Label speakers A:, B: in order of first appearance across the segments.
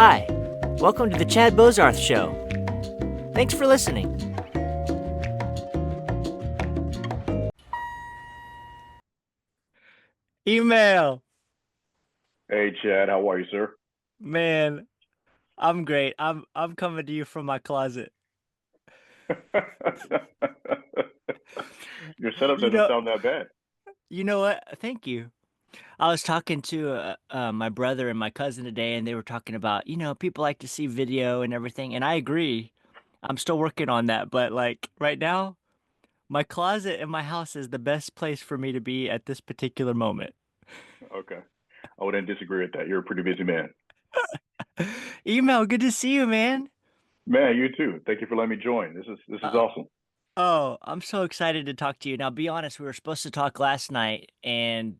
A: Hi, welcome to the Chad Bozarth Show. Thanks for listening. Email.
B: Hey, Chad, how are you, sir?
A: Man, I'm great. I'm coming to you from my closet.
B: Your setup
A: You
B: doesn't
A: know,
B: sound that bad.
A: you know what? Thank you. I was talking to my brother and my cousin today, and they were talking about, people like to see video and everything, and I agree. I'm still working on that, but like right now, my closet in my house is the best place for me to be at this particular moment.
B: Okay. I wouldn't disagree with that. You're a pretty busy man.
A: Email, good to see you, man.
B: Man, you too. Thank you for letting me join. This is
A: Uh,
B: awesome.
A: oh, I'm so excited to talk to you. Now, be honest, we were supposed to talk last night, and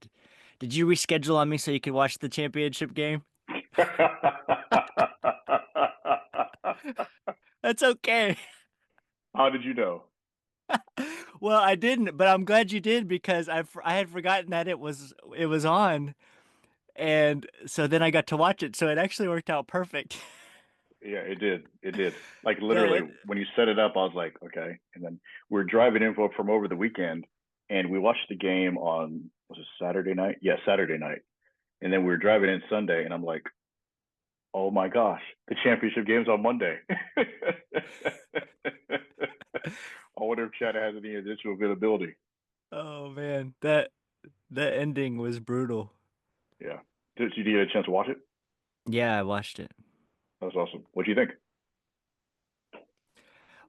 A: did you reschedule on me so you could watch the championship game? That's okay.
B: How did you know?
A: Well, I didn't, but I'm glad you did because I had forgotten that it was on, and so then I got to watch it, so it actually worked out perfect.
B: Yeah, it did. It did. Like literally,
A: That
B: when you set it up, I was like, okay. And then we are driving in from over the weekend, and we watched the game on was it Saturday night? Yeah, Saturday night. And then we were driving in Sunday, and I'm like, oh my gosh, the championship game's on Monday. I wonder if Chad has any additional availability.
A: Oh man, that ending was brutal.
B: Yeah. Did you get a chance to watch it?
A: Yeah, I watched it.
B: That's awesome. What do you think?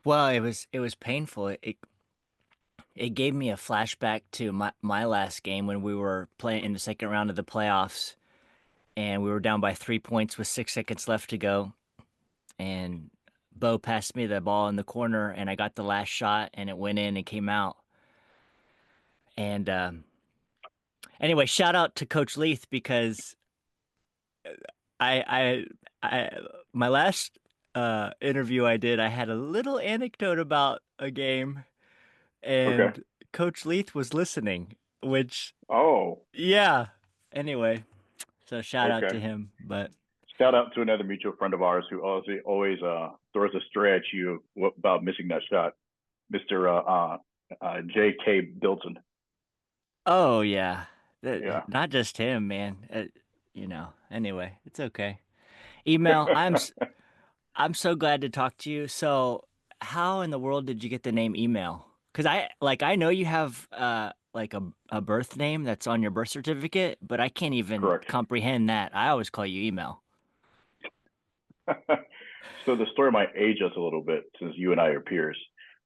A: Well, it was painful. It gave me a flashback to my last game when we were playing in the second round of the playoffs, and we were down by 3 points with 6 seconds left to go. And Bo passed me the ball in the corner, and I got the last shot, and it went in and came out. And anyway, shout out to Coach Leith because I I my last interview I did, I had a little anecdote about a game,
B: Okay.
A: and Coach Leith was listening, which
B: Oh,
A: yeah. Anyway, so shout out
B: okay.
A: to him. But
B: Shout out to another mutual friend of ours who always throws a stray at you about missing that shot, Mr. J.K. Bilton.
A: oh yeah,
B: Yeah.
A: not just him, man. Anyway, it's okay. Email. I'm so glad to talk to you. So, how in the world did you get the name Email? Because I know you have like a birth name that's on your birth certificate, but I can't even
B: Correct.
A: comprehend that. I always call you Email.
B: So the story might age us a little bit since you and I are peers.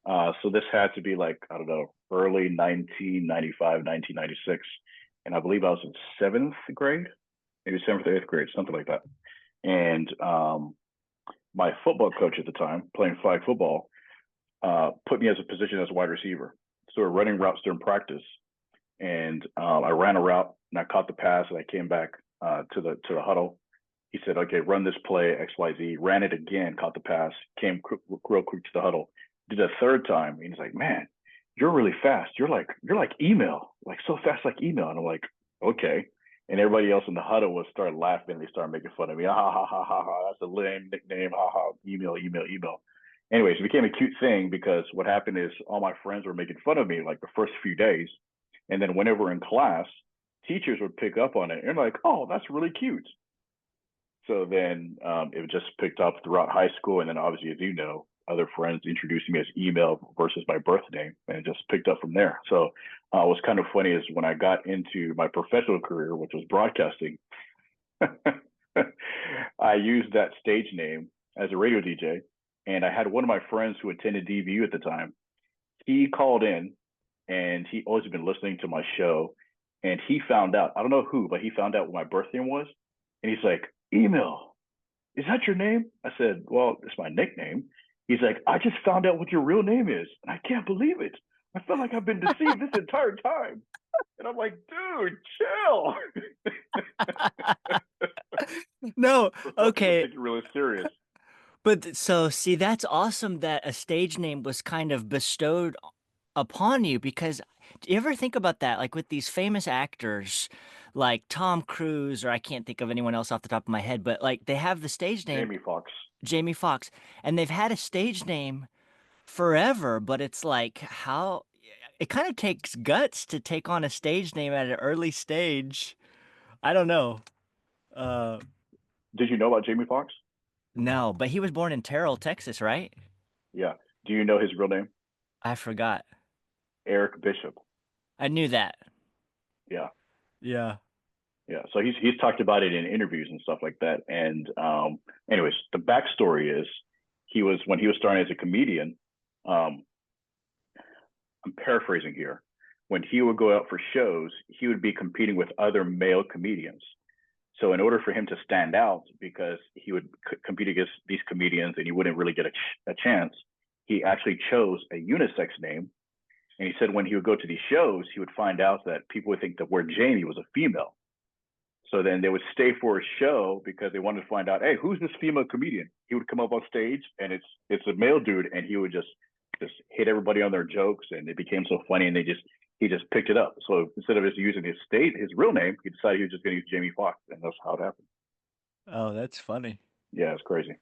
B: So this had to be like, I don't know, early 1995, 1996. And I believe I was in seventh grade, maybe seventh or eighth grade, something like that. And my football coach at the time, playing flag football, put me as a position as a wide receiver. So we're running routes during practice. And I ran a route and I caught the pass and I came back to the huddle. He said, "Okay, run this play X Y Z." Ran it again, caught the pass, came real quick to the huddle. Did a third time, and he's like, "Man, you're really fast. You're like email, like so fast like email." And I'm like, "Okay." And everybody else in the huddle was started laughing. They started making fun of me. Ha ha ha ha ha. That's a lame nickname. Ha ha. Email, email, email. Anyways, it became a cute thing because what happened is all my friends were making fun of me like the first few days. And then whenever in class, teachers would pick up on it and like, oh, that's really cute. So then it just picked up throughout high school. And then obviously, as you know, other friends introduced me as email versus my birth name and it just picked up from there. So what's kind of funny is when I got into my professional career, which was broadcasting, I used that stage name as a radio DJ. And I had one of my friends who attended DVU at the time. He called in and he always been listening to my show. And he found out, I don't know who, but he found out what my birth name was. And he's like, Email, is that your name? I said, well, it's my nickname. He's like, I just found out what your real name is. And I can't believe it. I feel like I've been deceived this entire time. And I'm like, dude, chill.
A: No,
B: Some people
A: okay.
B: take it really serious.
A: But so see, that's awesome that a stage name was kind of bestowed upon you because do you ever think about that? Like with these famous actors, like Tom Cruise, or I can't think of anyone else off the top of my head, but like they have the stage name
B: Jamie Foxx.
A: Jamie Foxx, and they've had a stage name forever, but it's like how it kind of takes guts to take on a stage name at an early stage. I don't know. Uh,
B: Did you know about Jamie Foxx?
A: no, but he was born in Terrell, Texas, right?
B: Yeah. Do you know his real name?
A: I forgot.
B: Eric Bishop.
A: I knew that.
B: Yeah.
A: Yeah.
B: Yeah. So he's talked about it in interviews and stuff like that. And anyways, the backstory is he was when he was starting as a comedian. Um, I'm paraphrasing here. When he would go out for shows, he would be competing with other male comedians. So in order for him to stand out, because he would compete against these comedians and he wouldn't really get a chance, he actually chose a unisex name. And he said when he would go to these shows, he would find out that people would think the word Jamie was a female. So then they would stay for a show because they wanted to find out, hey, who's this female comedian? He would come up on stage and it's a male dude, and he would just hit everybody on their jokes, and it became so funny, and he just picked it up. So instead of just using his real name, he decided he was just going to use Jamie Foxx, and that's how it happened.
A: Oh, that's funny.
B: Yeah, it's crazy.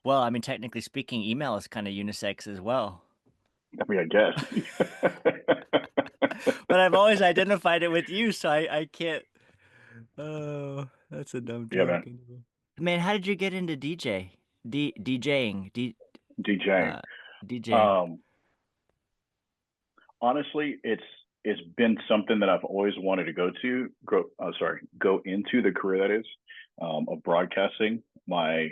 A: Well, I mean, technically speaking, email is kind of unisex as well.
B: I mean, I guess.
A: But I've always identified it with you, so I can't. Oh, that's a dumb
B: Yeah,
A: joke.
B: man.
A: Man, how did you get into DJing?
B: DJing.
A: Uh, DJing.
B: Um, honestly, it's been something that I've always wanted to go into the career that is of broadcasting. My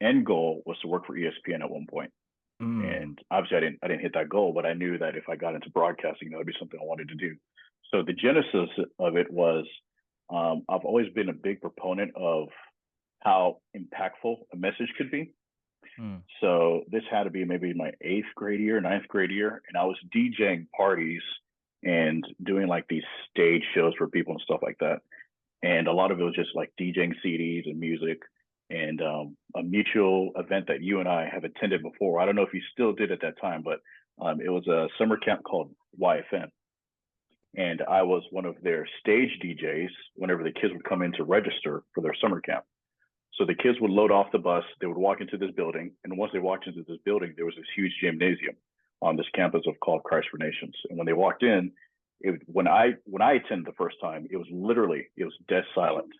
B: end goal was to work for ESPN at one point,
A: Mm,
B: and obviously I didn't hit that goal, but I knew that if I got into broadcasting, that would be something I wanted to do. So the genesis of it was I've always been a big proponent of how impactful a message could be.
A: mm,
B: So this had to be maybe my eighth grade year, ninth grade year, and I was DJing parties and doing like these stage shows for people and stuff like that. And a lot of it was just like DJing CDs and music. And a mutual event that you and I have attended before. I don't know if you still did at that time, but it was a summer camp called YFN. And I was one of their stage DJs whenever the kids would come in to register for their summer camp. So the kids would load off the bus, they would walk into this building, and once they walked into this building, there was this huge gymnasium on this campus of called Christ for Nations. And when they walked in, when I attended the first time, it was dead silent.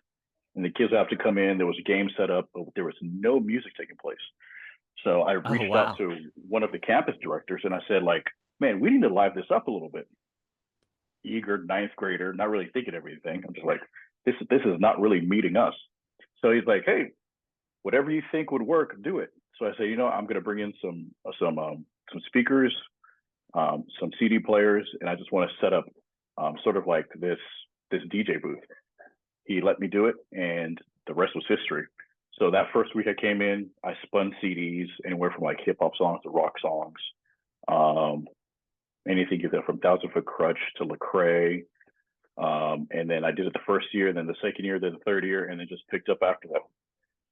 B: And the kids have to come in. There was a game set up, but there was no music taking place. So I
A: oh,
B: reached out
A: wow.
B: to one of the campus directors and I said, like, man, we need to live this up a little bit. Eager ninth grader, not really thinking everything. I'm just like, this is not really meeting us. So he's like, hey, whatever you think would work, do it. So I say, I'm going to bring in some speakers, some CD players, and I just want to set up sort of like this DJ booth. He let me do it, and the rest was history. So that first week I came in, I spun CDs anywhere from like hip hop songs to rock songs, um, anything you get from Thousand Foot Crutch to Lecrae. And then I did it the first year, then the second year, then the third year, and then just picked up after that.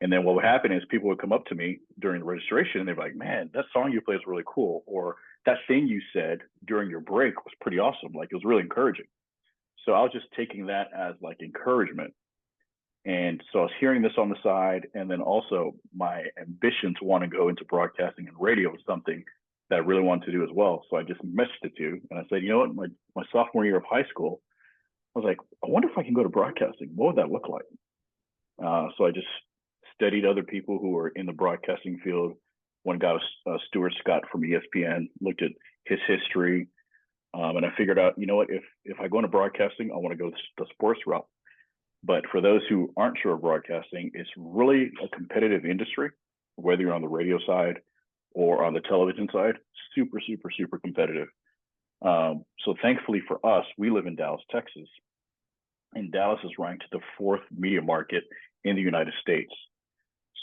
B: And then what would happen is people would come up to me during the registration and they'd be like, man, that song you played is really cool. Or that thing you said during your break was pretty awesome. Like it was really encouraging. So I was just taking that as like encouragement. And so I was hearing this on the side. And then also my ambition to want to go into broadcasting and radio was something that I really wanted to do as well. So I just messaged it to you and I said, you know what, my sophomore year of high school, I was like, I wonder if I can go to broadcasting. What would that look like? So I just studied other people who were in the broadcasting field. One guy was Stuart Scott from ESPN, looked at his history, and I figured out, you know what, if I go into broadcasting, I want to go the sports route. But for those who aren't sure of broadcasting, it's really a competitive industry, whether you're on the radio side or on the television side, super, super, super competitive. So thankfully for us, we live in Dallas, Texas, and Dallas is ranked the fourth media market in the United States.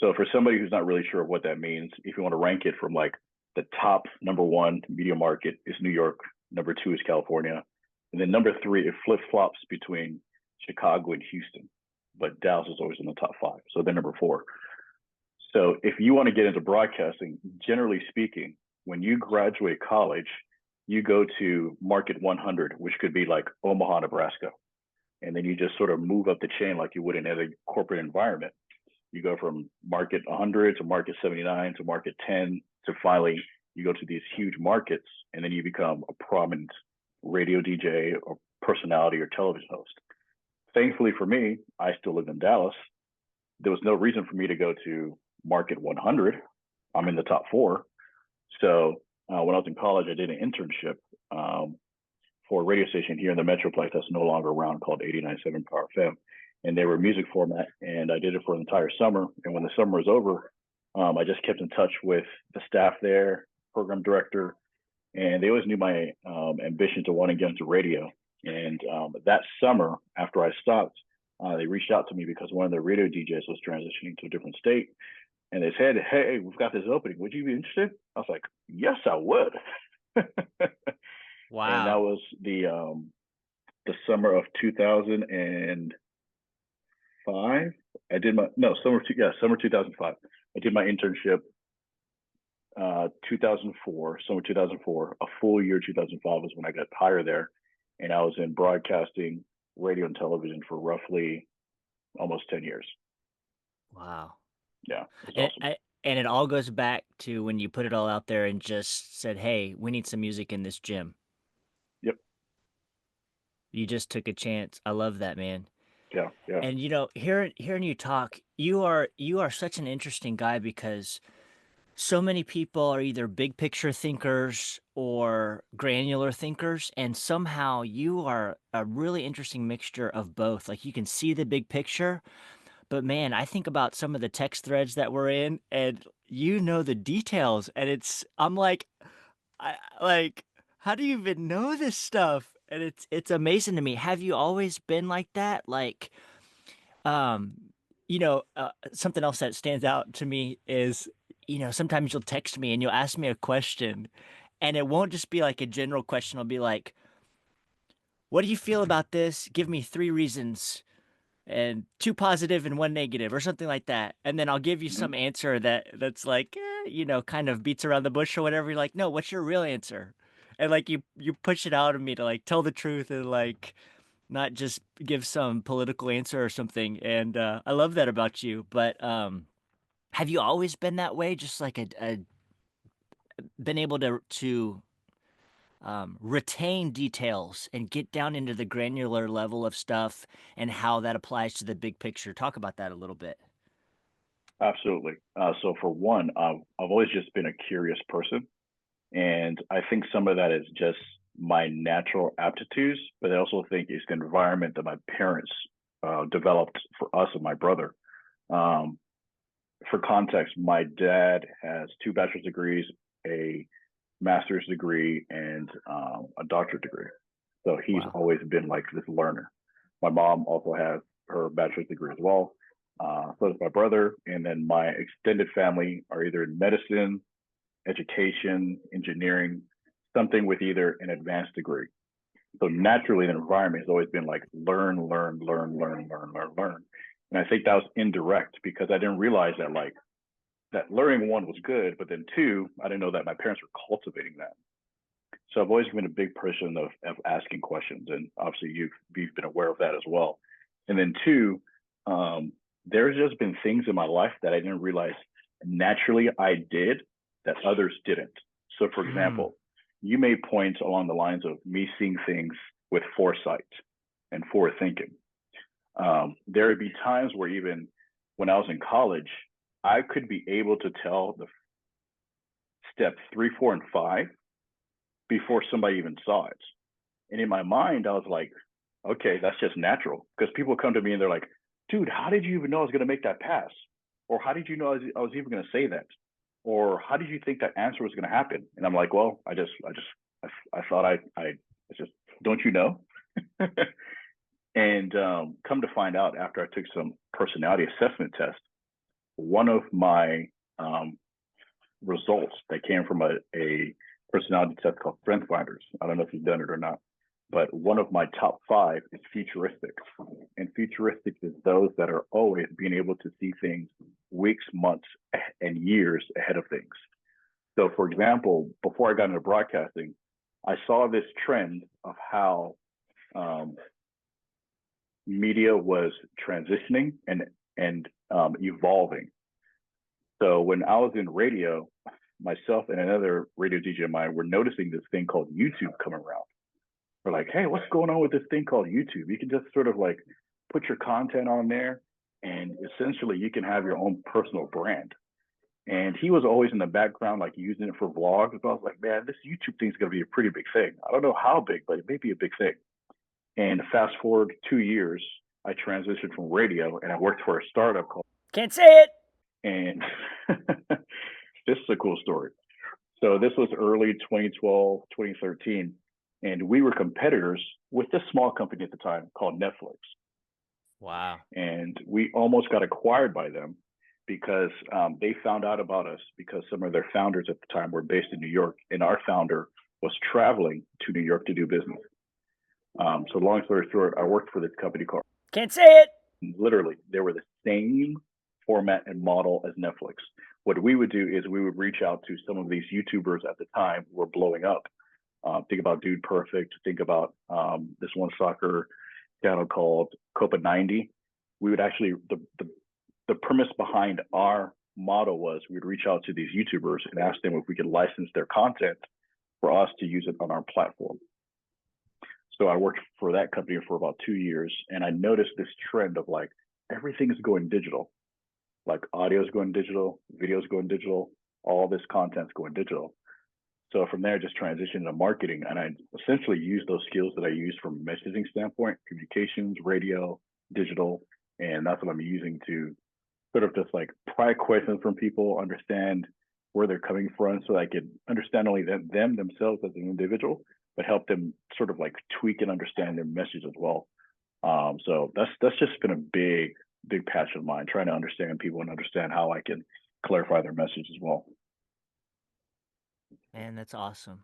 B: So for somebody who's not really sure what that means, if you want to rank it from like the top number one media market is New York, number two is California, and then number three, it flip flops between Chicago and Houston, but Dallas is always in the top five. So they're number four. So if you want to get into broadcasting, generally speaking, when you graduate college, you go to Market 100, which could be like Omaha, Nebraska. and then you just sort of move up the chain like you would in any corporate environment. You go from market 100 to market 79 to market 10 to finally you go to these huge markets, and then you become a prominent radio DJ or personality or television host. Thankfully for me, I still live in Dallas. There was no reason for me to go to market 100. I'm in the top four. So when I was in college, I did an internship for a radio station here in the Metroplex that's no longer around called 89.7 Power FM. And they were music format, and I did it for an entire summer. And when the summer was over, I just kept in touch with the staff there, program director, and they always knew my ambition to want to get into radio. And that summer, after I stopped, they reached out to me because one of the radio DJs was transitioning to a different state. And they said, "Hey, we've got this opening. Would you be interested?" I was like, "Yes, I would." And that
A: Wow.
B: was the summer of 2005. I did my no summer 2005. I did my internship 2004, summer 2004. A full year 2005 was when I got hired there, and I was in broadcasting, radio, and television for roughly almost 10 years.
A: Wow.
B: Yeah, it was
A: And
B: awesome.
A: and it all goes back to when you put it all out there and just said, "Hey, we need some music in this gym."
B: Yep.
A: You just took a chance. I love that, man.
B: Yeah. Yeah.
A: And hearing you talk, you are such an interesting guy because so many people are either big picture thinkers or granular thinkers, and somehow you are a really interesting mixture of both. Like you can see the big picture, but man, I think about some of the text threads that we're in, and you know the details, and I'm like, like, how do you even know this stuff? And it's amazing to me. Have you always been like that? Like, um, something else that stands out to me is, sometimes you'll text me and you'll ask me a question, and it won't just be like a general question. It'll be like, "What do you feel about this? Give me three reasons." And two positive and one negative or something like that. And then I'll give you
B: Mhm.
A: some answer that's like, kind of beats around the bush or whatever. You're like, "No, what's your real answer?" And like you push it out of me to like tell the truth and like not just give some political answer or something. And I love that about you. But have you always been that way? Just like a been able to retain details and get down into the granular level of stuff and how that applies to the big picture. Talk about that a little bit.
B: Absolutely. So for one, I've always just been a curious person, and I think some of that is just my natural aptitudes, but I also think it's the environment that my parents developed for us and my brother. Um, for context, my dad has two bachelor's degrees, a master's degree, and a doctorate degree. So he's
A: Wow.
B: always been like this learner. My mom also has her bachelor's degree as well. So does my brother, and then my extended family are either in medicine, education, engineering, something with either an advanced degree. So naturally, the environment has always been like learn, learn, learn, learn, learn, learn, learn. And I think that was indirect because I didn't realize that like that learning one was good, but then two, I didn't know that my parents were cultivating that. So I've always been a big person of asking questions, and obviously you've been aware of that as well. And then two, there's just been things in my life that I didn't realize naturally I did that others didn't. So for
A: Mm,
B: example, you made points along the lines of me seeing things with foresight and forward thinking. There would be times where even when I was in college, I could be able to tell the step three, four, and five before somebody even saw it. And in my mind, I was like, okay, that's just natural. Because people come to me and they're like, dude, how did you even know I was going to make that pass? Or how did you know I was even going to say that? Or how did you think that answer was going to happen? And I'm like, well, I thought I just, don't you know? And come to find out after I took some personality assessment tests, one of my um, results that came from a personality test called Strength Finders. I don't know if you've done it or not, but one of my top five is futuristic. And futuristic is those that are always being able to see things weeks, months, and years ahead of things. So, for example, before I got into broadcasting, I saw this trend of how um, media was transitioning and evolving. So when I was in radio, myself and another radio DJ of mine were noticing this thing called YouTube coming around. We're like, hey, what's going on with this thing called YouTube? You can just sort of like put your content on there, and essentially you can have your own personal brand. And he was always in the background, like using it for vlogs. So I was like, man, this YouTube thing's gonna be a pretty big thing. I don't know how big, but it may be a big thing. And fast forward 2 years, I transitioned from radio and I worked for a startup called,
A: Can't say it.
B: and this is a cool story. So this was early 2012, 2013, and we were competitors with this small company at the time called Netflix.
A: Wow.
B: And we almost got acquired by them because they found out about us because some of their founders at the time were based in New York, and our founder was traveling to New York to do business. So long story short, I worked for this company called,
A: Can't say it.
B: literally, they were the same format and model as Netflix. What we would do is we would reach out to some of these YouTubers at the time who were blowing up. Think about Dude Perfect. Think about this one soccer channel called Copa 90. We would actually, the premise behind our model was we'd reach out to these YouTubers and ask them if we could license their content for us to use it on our platform. So I worked for that company for about 2 years, and I noticed this trend of like everything's going digital. Like audio's going digital, video's going digital, all this content's going digital. So from there, just transitioned to marketing, and I essentially used those skills that I used from a messaging standpoint, communications, radio, digital, and that's what I'm using to sort of just like pry questions from people, understand where they're coming from, so I could understand only them themselves as an individual, but help them sort of like tweak and understand their message as well. So that's just been a big passion of mine, trying to understand people and understand how I can clarify their message as well.
A: Man, that's awesome.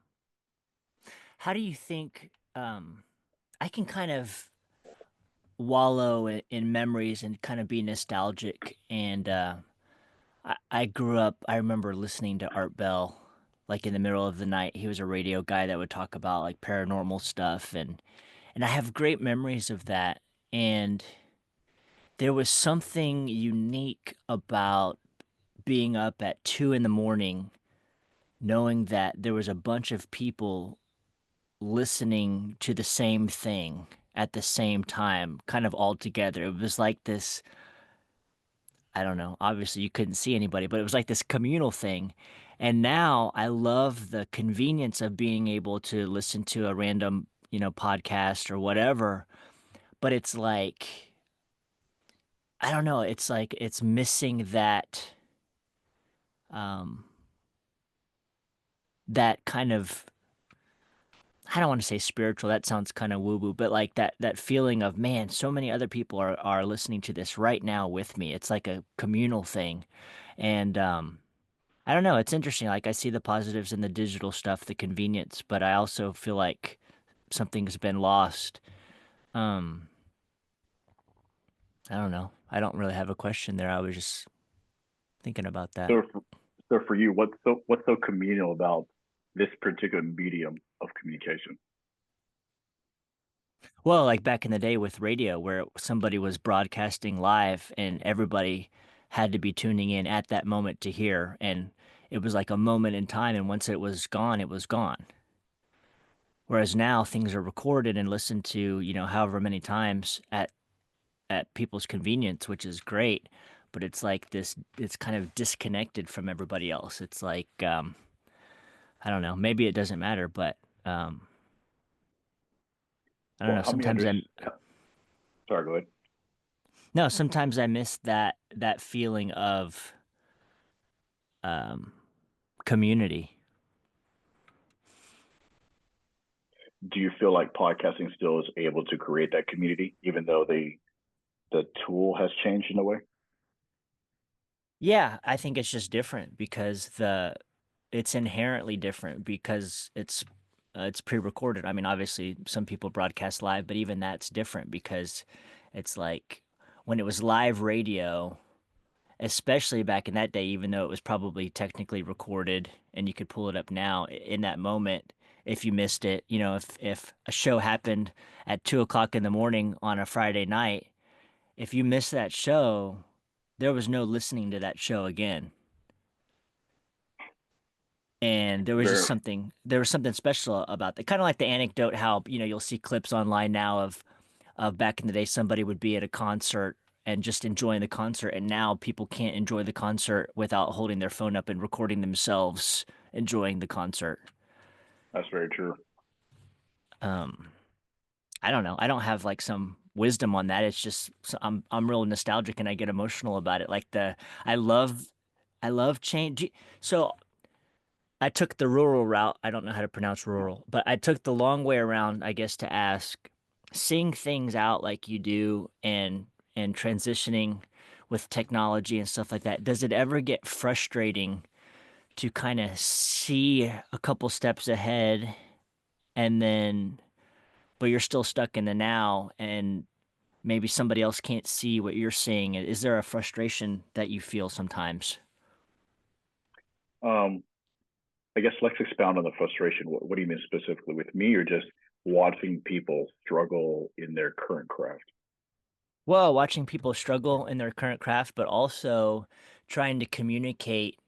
A: How do you think I can kind of wallow in memories and kind of be nostalgic? And I grew up, I remember listening to Art Bell like in the middle of the night. He was a radio guy that would talk about like paranormal stuff, and I have great memories of that. And there was something unique about being up at 2 in the morning, knowing that there was a bunch of people listening to the same thing at the same time, kind of all together. It was like this, I don't know, obviously you couldn't see anybody, but it was like this communal thing. And now I love the convenience of being able to listen to a random, podcast or whatever, but it's like, I don't know, it's like it's missing um that kind of, I don't want to say spiritual, that sounds kind of woo woo, but like that feeling of, man, so many other people are listening to this right now with me. It's like a communal thing. And I don't know, it's interesting. Like I see the positives in the digital stuff, the convenience, but I also feel like something's been lost. Um I don't know. I don't really have a question there. I was just thinking about that.
B: So for you, what's so communal about this particular medium of communication?
A: Well, like back in the day with radio, where somebody was broadcasting live and everybody had to be tuning in at that moment to hear. And it was like a moment in time. And once it was gone, it was gone. Whereas now things are recorded and listened to, however many times at people's convenience, which is great. But it's like this, it's kind of disconnected from everybody else. It's like, I don't know, maybe it doesn't matter, but I don't
B: Well,
A: know.
B: help me
A: Sometimes
B: understand.
A: I'm,
B: Sorry, go ahead.
A: no, sometimes I miss that feeling of um, community.
B: Do you feel like podcasting still is able to create that community, even though the tool has changed in a way?
A: Yeah, I think it's just different because it's inherently different because it's pre-recorded. I mean, obviously some people broadcast live, but even that's different because it's like when it was live radio, especially back in that day, even though it was probably technically recorded and you could pull it up now, in that moment, if you missed it. You know, if a show happened at 2 o'clock in the morning on a Friday night, if you missed that show, there was no listening to that show again. And
B: Very,
A: there was something special about that. Kind of like the anecdote how, you know, you'll see clips online now of back in the day somebody would be at a concert and just enjoying the concert, and now people can't enjoy the concert without holding their phone up and recording themselves enjoying the concert.
B: that's very true.
A: Um, I don't know. I don't have like some wisdom on that. It's just I'm real nostalgic and I get emotional about it. Like the I love I love change. So I took the rural route. I don't know how to pronounce rural, but I took the long way around, I guess, to ask, seeing things out like you do and transitioning with technology and stuff like that. Does it ever get frustrating to kind of see a couple steps ahead and then, but you're still stuck in the now and maybe somebody else can't see what you're seeing? Is there a frustration that you feel sometimes?
B: Um, I guess let's expound on the frustration. What do you mean specifically with me, or just watching people struggle in their current craft?
A: Well, watching people struggle in their current craft, but also trying to communicate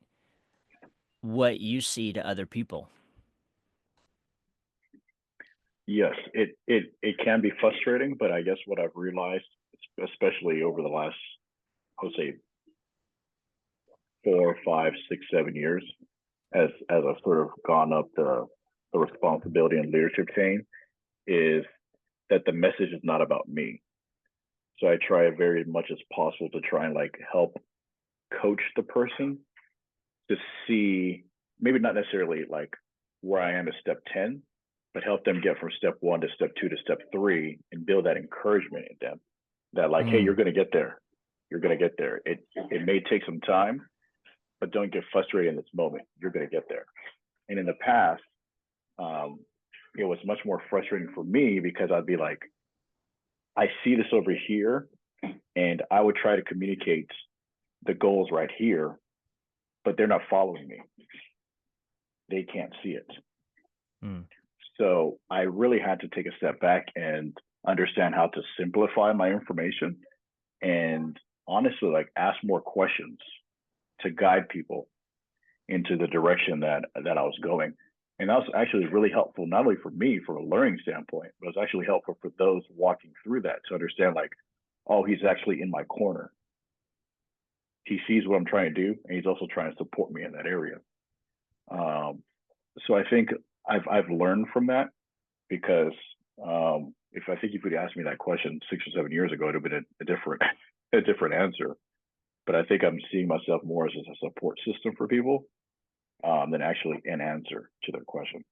A: what you see to other people.
B: Yes, it can be frustrating, but I guess what I've realized, especially over the last, I would say, 4, 5, 6, 7 years, as I've sort of gone up the responsibility and leadership chain, is that the message is not about me. So I try very much as possible to try and like help coach the person to see, maybe not necessarily like where I am at step 10, but help them get from step 1 to step 2 to step 3 and build that encouragement in them that like, hey, you're
A: Mm,
B: going to get there. You're going to get there. It may take some time, but don't get frustrated in this moment. You're going to get there. And in the past, um, it was much more frustrating for me because I'd be like, I see this over here, and I would try to communicate the goals right here, but they're not following me. They can't see it.
A: mm,
B: So I really had to take a step back and understand how to simplify my information and honestly like ask more questions to guide people into the direction that I was going. And that was actually really helpful, not only for me from a learning standpoint, but it was actually helpful for those walking through that to understand like, oh, he's actually in my corner. He sees what I'm trying to do, and he's also trying to support me in that area. Um, so I think I've learned from that because if I think if you'd asked me that question 6 or 7 years ago, it'd have been a different a different answer. But I think I'm seeing myself more as a support system for people than actually an answer to their question.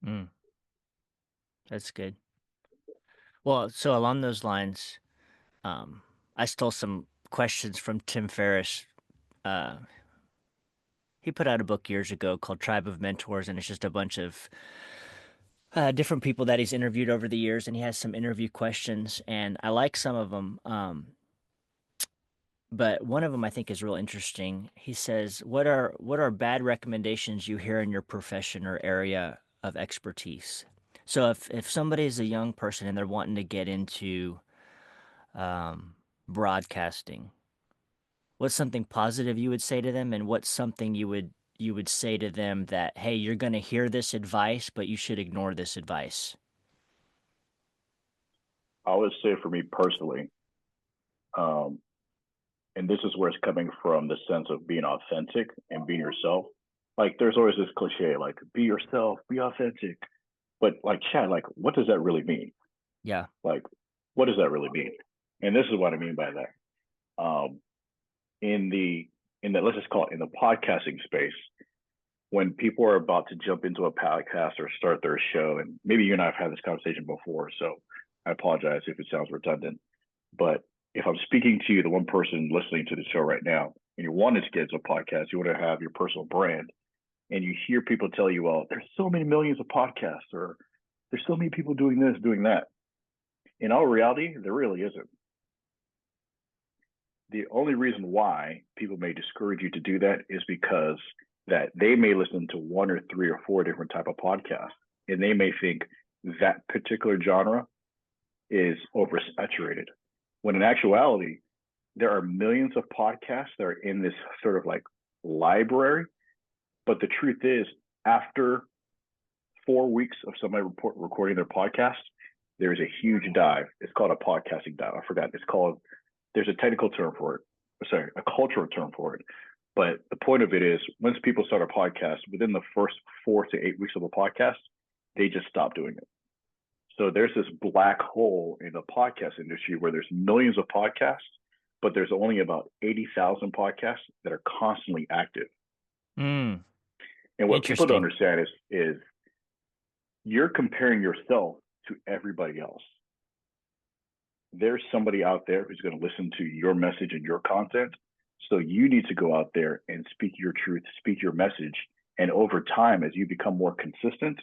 A: mm. That's good. Well, so along those lines, um, I stole some questions from Tim Ferriss. Uh, he put out a book years ago called Tribe of Mentors, and it's just a bunch of different people that he's interviewed over the years, and he has some interview questions, and I like some of them. But one of them I think is real interesting. He says, "What are bad recommendations you hear in your profession or area of expertise?" So if somebody's a young person and they're wanting to get into um, broadcasting, what's something positive you would say to them, and what's something you would say to them that, hey, you're going to hear this advice, but you should ignore this advice?
B: I would say for me personally, um, and this is where it's coming from the sense of being authentic and being yourself. Like there's always this cliche, like be yourself, be authentic. But like Chad, like what does that really mean?
A: Yeah.
B: Like, what does that really mean? And this is what I mean by that. In the let's just call it in the podcasting space, when people are about to jump into a podcast or start their show, and maybe you and I have had this conversation before, so I apologize if it sounds redundant. But if I'm speaking to you, the one person listening to the show right now, and you wanted to get into a podcast, you want to have your personal brand, and you hear people tell you, well, there's so many millions of podcasts, or there's so many people doing this, doing that. In all reality, there really isn't. The only reason why people may discourage you to do that is because that they may listen to 1 or 3 or 4 different type of podcasts. and they may think that particular genre is oversaturated. When in actuality, there are millions of podcasts that are in this sort of like library. But the truth is, after 4 weeks of somebody recording their podcast, there is a huge dive. It's called a podcasting dive. I forgot. It's called, there's a technical term for it. Sorry, a cultural term for it. But the point of it is, once people start a podcast, within the first 4 to 8 weeks of a podcast, they just stop doing it. So there's this black hole in the podcast industry where there's millions of podcasts, but there's only about 80,000 podcasts that are constantly active.
A: Mm,
B: And what people don't
A: interesting.
B: understand is you're comparing yourself to everybody else. There's somebody out there who's going to listen to your message and your content. So you need to go out there and speak your truth, speak your message. And over time, as you become more consistent,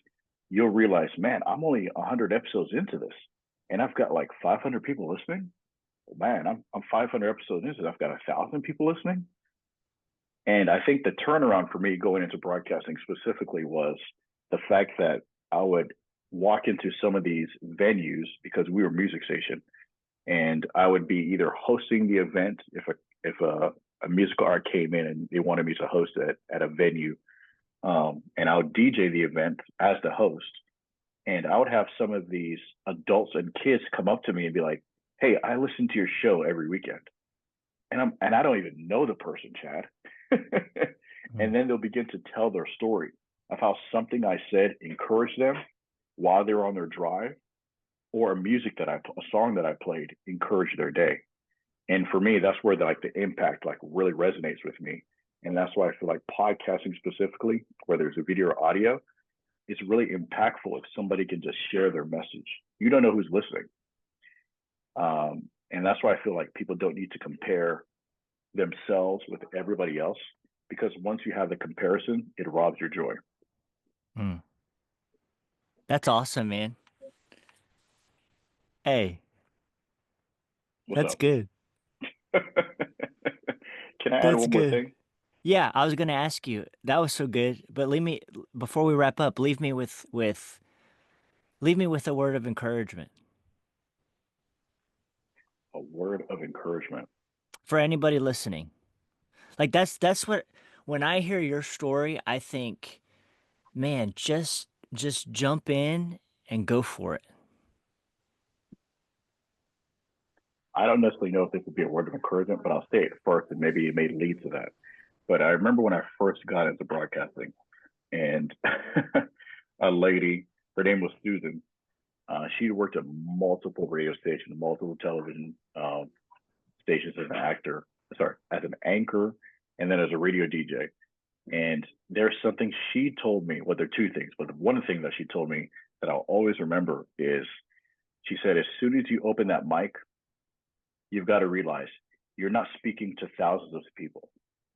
B: you'll realize, man, I'm only 100 episodes into this, and I've got like 500 people listening. Man, I'm 500 episodes into it. I've got 1,000 people listening. And I think the turnaround for me going into broadcasting specifically was the fact that I would walk into some of these venues because we were a music station, and I would be either hosting the event if a musical art came in and they wanted me to host it at a venue, and I would DJ the event as the host. And I would have some of these adults and kids come up to me and be like, "Hey, I listen to your show every weekend," and I don't even know the person, Chad.
A: Mm.
B: And then they'll begin to tell their story of how something I said encouraged them while they were on their drive, or a song that I played encouraged their day. And for me, that's where the impact like really resonates with me. And that's why I feel like podcasting specifically, whether it's a video or audio, is really impactful if somebody can just share their message. You don't know who's listening. And that's why I feel like people don't need to compare themselves with everybody else, because once you have the comparison, it robs your joy.
A: Mm. That's awesome, man. Hey,
B: What's
A: that's
B: up?
A: good.
B: Can I add
A: That's
B: one more
A: good.
B: thing?
A: Yeah, I was gonna ask you. That was so good, but leave me before we wrap up. Leave me with a word of encouragement
B: A word of encouragement.
A: for anybody listening. Like that's what when I hear your story, I think, man, just jump in and go for it.
B: I don't necessarily know if this would be a word of encouragement, but I'll say it first, and maybe it may lead to that. But I remember when I first got into broadcasting, and a lady, her name was Susan. She worked at multiple radio stations, multiple television stations as an actor, sorry, as an anchor, and then as a radio DJ. And there's something she told me. Well, there are two things, but one thing that she told me that I'll always remember is she said, as soon as you open that mic, you've got to realize you're not speaking to thousands of people.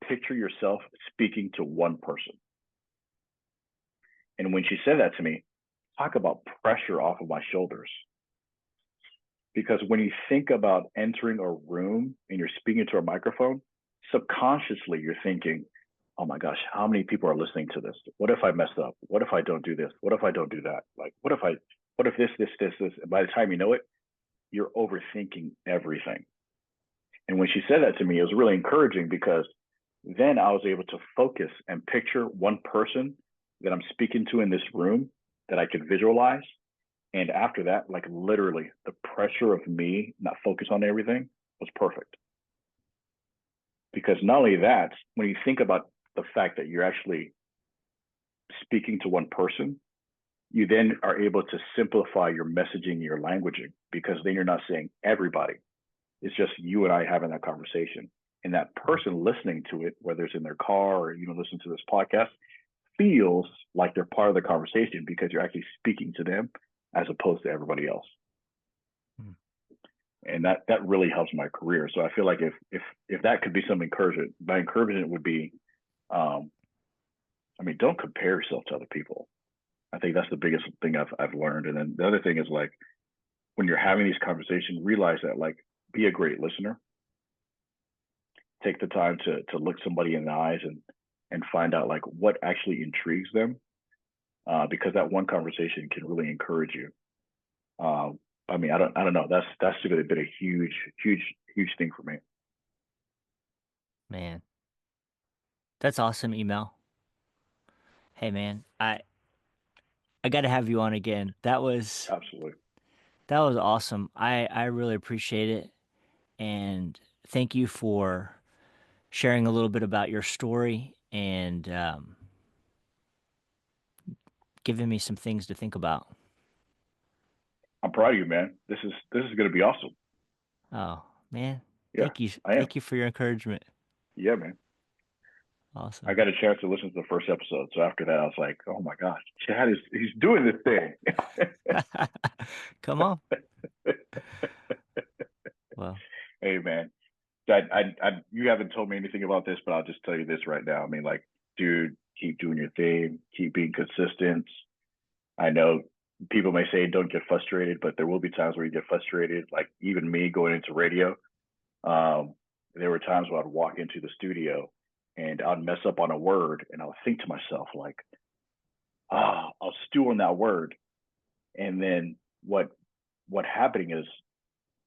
B: Picture yourself speaking to one person. And when she said that to me, talk about pressure off of my shoulders. Because when you think about entering a room and you're speaking to a microphone, subconsciously you're thinking, oh my gosh, how many people are listening to this? What if I mess up? What if I don't do this? What if I don't do that? Like, what if this? And by the time you know it, you're overthinking everything. And when she said that to me, it was really encouraging, because then I was able to focus and picture one person that I'm speaking to in this room that I could visualize. And after that, like literally the pressure of me not focus on everything was perfect. Because not only that, when you think about the fact that you're actually speaking to one person, you then are able to simplify your messaging, your languaging, because then you're not saying everybody. It's just you and I having that conversation. And that person listening to it, whether it's in their car or even listening to this podcast, feels like they're part of the conversation because you're actually speaking to them as opposed to everybody else.
A: Hmm.
B: And that really helps my career. So I feel like if that could be some encouragement, my encouragement would be, I mean, don't compare yourself to other people. I think that's the biggest thing I've learned. And then the other thing is, like, when you're having these conversations, realize that, like, be a great listener. Take the time to look somebody in the eyes and find out like what actually intrigues them. because that one conversation can really encourage you. I mean, I don't know. That's been a huge thing for me.
A: Man, that's awesome, email. Hey, man, I got to have you on again.
B: Absolutely.
A: That was awesome. I really appreciate it, and thank you for sharing a little bit about your story and giving me some things to think about.
B: I'm proud of you, man. This is going to be awesome.
A: Oh, man,
B: Yeah,
A: thank you.
B: I am.
A: Thank you for your encouragement.
B: Yeah, man. I
A: Awesome.
B: got a chance to listen to the first episode, so after that, I was like, oh my gosh, Chad is he's doing this thing.
A: Come on. Well,
B: Hey, man, you haven't told me anything about this, but I'll just tell you this right now. I mean, like, dude, keep doing your thing, keep being consistent. I know people may say don't get frustrated, but there will be times where you get frustrated. Like even me going into radio, um, there were times where I'd walk into the studio and I'd mess up on a word, and I'll think to myself like, I'll stew on that word, and then what happening is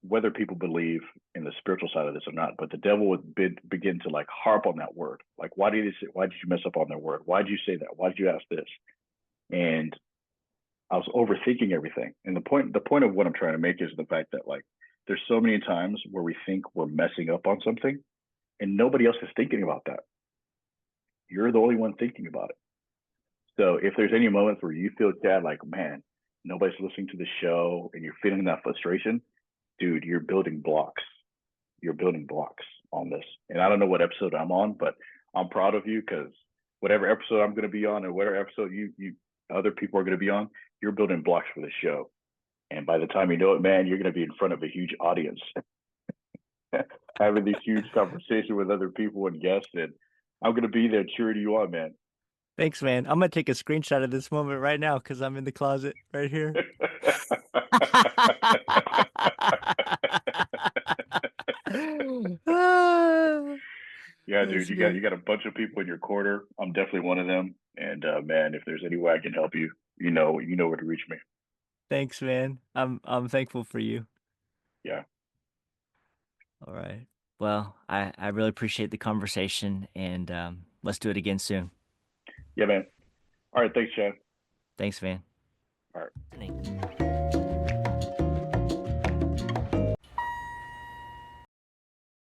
B: whether people believe in the spiritual side of this or not, but the devil would begin to like harp on that word. Like, why did you mess up on that word? Why did you say that? Why did you ask this? And I was overthinking everything. And the point of what I'm trying to make is the fact that like there's so many times where we think we're messing up on something and nobody else is thinking about that. You're the only one thinking about it. So if there's any moments where you feel sad, like, man, nobody's listening to the show and you're feeling that frustration, dude, you're building blocks. You're building blocks on this. And I don't know what episode I'm on, but I'm proud of you because whatever episode I'm going to be on or whatever episode you other people are going to be on, you're building blocks for the show. And by the time you know it, man, you're going to be in front of a huge audience, having these huge conversations with other people and guests. And I'm going to be there cheering you on, man.
A: thanks, man. I'm gonna take a screenshot of this moment right now because I'm in the closet right here. Ah,
B: Yeah, dude,
A: that's good.
B: you got a bunch of people in your corner. I'm definitely one of them. And man, if there's any way I can help you, you know where to reach me.
A: Thanks, man. I'm thankful for you.
B: Yeah,
A: All right. Well, I really appreciate the conversation, and let's do it again soon.
B: yeah, man. All right, thanks, Chad.
A: Thanks, man.
B: All right.